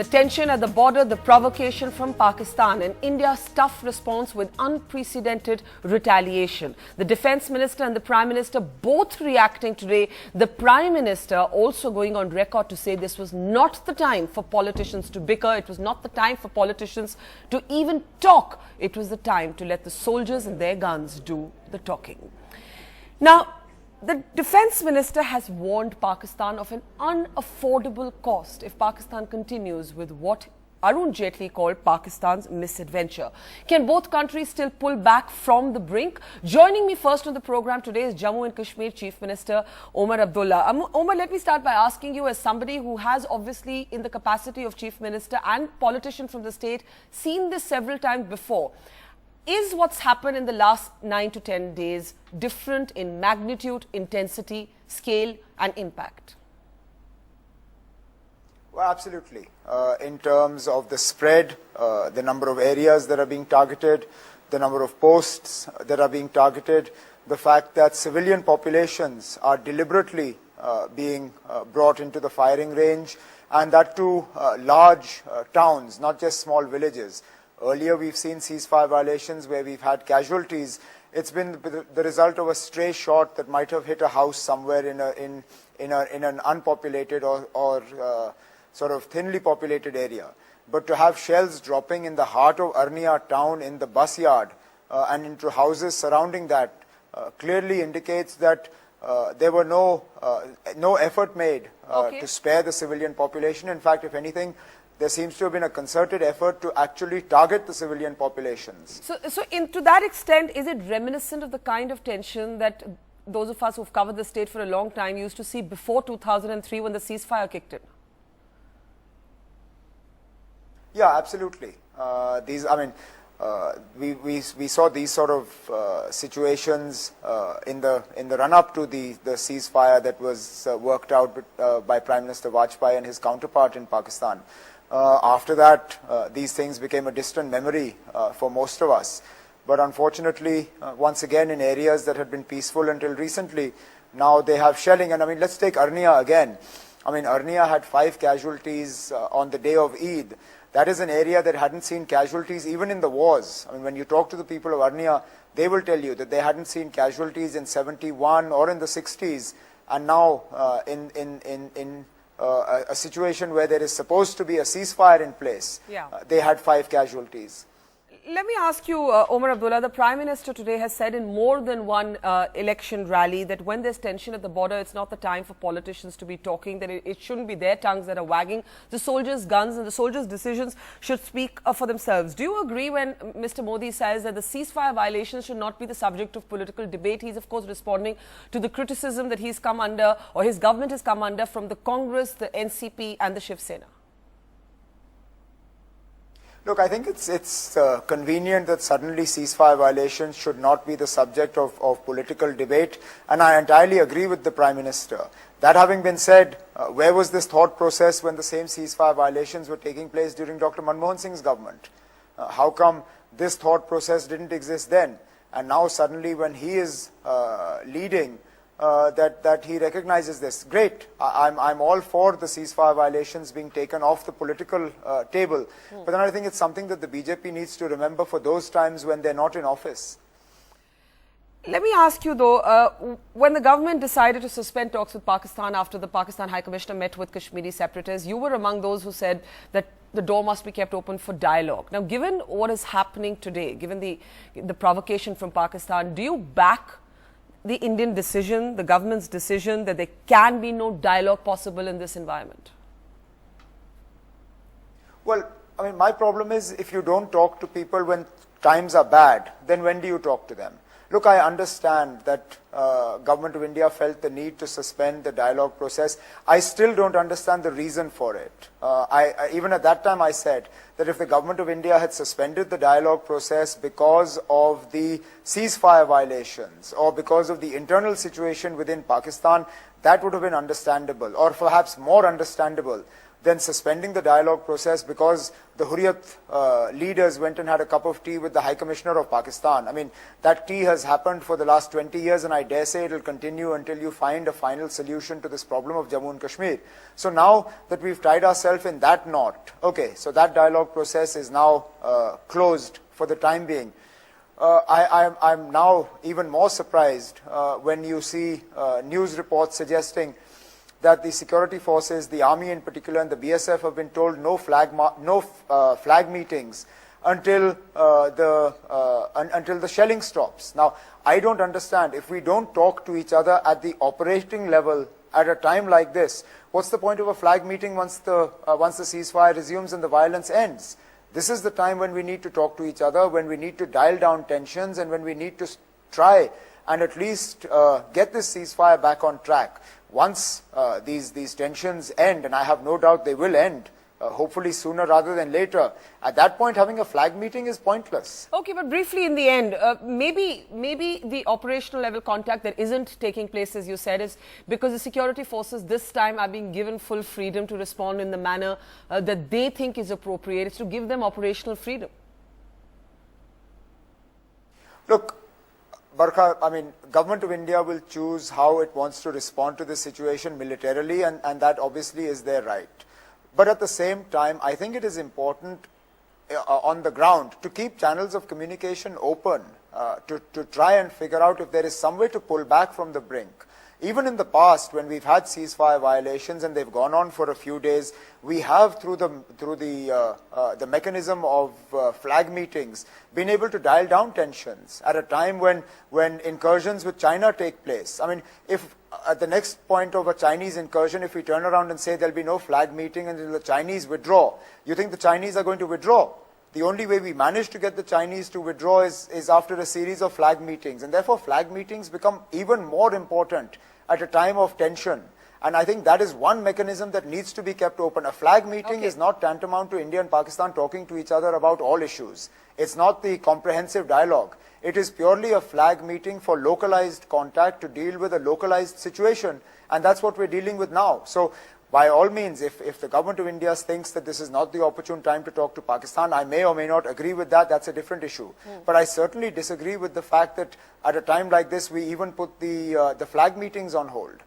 The tension at the border, the provocation from Pakistan, and India's tough response with unprecedented retaliation. The Defence Minister and the Prime Minister both reacting today. The Prime Minister also going on record to say this was not the time for politicians to bicker. It was not the time for politicians to even talk. It was the time to let the soldiers and their guns do the talking. Now, the Defence Minister has warned Pakistan of an unaffordable cost if Pakistan continues with what Arun Jaitley called Pakistan's misadventure. Can both countries still pull back from the brink? Joining me first on the program today is Jammu and Kashmir Chief Minister Omar Abdullah. Omar, let me start by asking you, as somebody who has obviously in the capacity of Chief Minister and politician from the state seen this several times before, is what's happened in the last 9 to 10 days different in magnitude, intensity, scale and impact? Well, absolutely. In terms of the spread, the number of areas that are being targeted, the number of posts that are being targeted, the fact that civilian populations are deliberately being brought into the firing range, and that to large towns, not just small villages. Earlier, we've seen ceasefire violations where we've had casualties. It's been the result of a stray shot that might have hit a house somewhere in an unpopulated or sort of thinly populated area. But to have shells dropping in the heart of Arnia town, in the bus yard, and into houses surrounding that, clearly indicates that there were no effort made to spare the civilian population. In fact, if anything, there seems to have been a concerted effort to actually target the civilian populations. So to that extent, is it reminiscent of the kind of tension that those of us who've covered the state for a long time used to see before 2003 when the ceasefire kicked in? Yeah, absolutely. We saw these sort of situations in the run-up to the ceasefire that was worked out by Prime Minister Vajpayee and his counterpart in Pakistan. After that, these things became a distant memory for most of us. But unfortunately, once again, in areas that had been peaceful until recently, now they have shelling. And I mean, let's take Arnia again. I mean, Arnia had 5 casualties on the day of Eid. That is an area that hadn't seen casualties even in the wars. I mean, when you talk to the people of Arnia, they will tell you that they hadn't seen casualties in 71 or in the 60s. And now in a situation where there is supposed to be a ceasefire in place, they had 5 casualties. Let me ask you, Omar Abdullah, the Prime Minister today has said in more than one election rally that when there's tension at the border, it's not the time for politicians to be talking, that it shouldn't be their tongues that are wagging. The soldiers' guns and the soldiers' decisions should speak for themselves. Do you agree when Mr. Modi says that the ceasefire violations should not be the subject of political debate? He's, of course, responding to the criticism that he's come under, or his government has come under, from the Congress, the NCP and the Shiv Sena. Look, I think it's convenient that suddenly ceasefire violations should not be the subject of political debate, and I entirely agree with the Prime Minister. That having been said, where was this thought process when the same ceasefire violations were taking place during Dr. Manmohan Singh's government? How come this thought process didn't exist then? And now suddenly when he is leading, that he recognizes this. Great. I'm all for the ceasefire violations being taken off the political table. But then I think it's something that the BJP needs to remember for those times when they're not in office. Let me ask you though, when the government decided to suspend talks with Pakistan after the Pakistan High Commissioner met with Kashmiri separatists, you were among those who said that the door must be kept open for dialogue. Now, given what is happening today, given the provocation from Pakistan, do you back the Indian decision, the government's decision, that there can be no dialogue possible in this environment? Well, I mean, my problem is if you don't talk to people when times are bad, then when do you talk to them? Look, I understand that Government of India felt the need to suspend the dialogue process. I still don't understand the reason for it. Even at that time I said that if the Government of India had suspended the dialogue process because of the ceasefire violations or because of the internal situation within Pakistan, that would have been understandable, or perhaps more understandable then suspending the dialogue process because the Hurriyat leaders went and had a cup of tea with the High Commissioner of Pakistan. I mean, that tea has happened for the last 20 years, and I dare say it will continue until you find a final solution to this problem of Jammu and Kashmir. So now that we've tied ourselves in that knot, okay, so that dialogue process is now closed for the time being. I'm now even more surprised when you see news reports suggesting that the security forces, the army in particular, and the BSF have been told no flag meetings until the shelling stops. Now, I don't understand. If we don't talk to each other at the operating level at a time like this, what's the point of a flag meeting once the ceasefire resumes and the violence ends? This is the time when we need to talk to each other, when we need to dial down tensions, and when we need to try and at least get this ceasefire back on track. Once these tensions end, and I have no doubt they will end, hopefully sooner rather than later, at that point having a flag meeting is pointless. Okay, but briefly in the end, maybe the operational level contact that isn't taking place, as you said, is because the security forces this time are being given full freedom to respond in the manner that they think is appropriate. It's to give them operational freedom. Look, Barkha, I mean, Government of India will choose how it wants to respond to this situation militarily, and that obviously is their right. But at the same time, I think it is important on the ground to keep channels of communication open, to try and figure out if there is some way to pull back from the brink. Even in the past, when we've had ceasefire violations and they've gone on for a few days, we have, through the mechanism of flag meetings, been able to dial down tensions at a time when incursions with China take place. I mean, if at the next point of a Chinese incursion, if we turn around and say there'll be no flag meeting until the Chinese withdraw, you think the Chinese are going to withdraw? The only way we manage to get the Chinese to withdraw is after a series of flag meetings, and therefore flag meetings become even more important at a time of tension. And I think that is one mechanism that needs to be kept open. A flag meeting is not tantamount to India and Pakistan talking to each other about all issues. It's not the comprehensive dialogue. It is purely a flag meeting for localized contact to deal with a localized situation, and that's what we're dealing with now. So by all means, if the Government of India thinks that this is not the opportune time to talk to Pakistan, I may or may not agree with that. That's a different issue. But I certainly disagree with the fact that at a time like this, we even put the flag meetings on hold.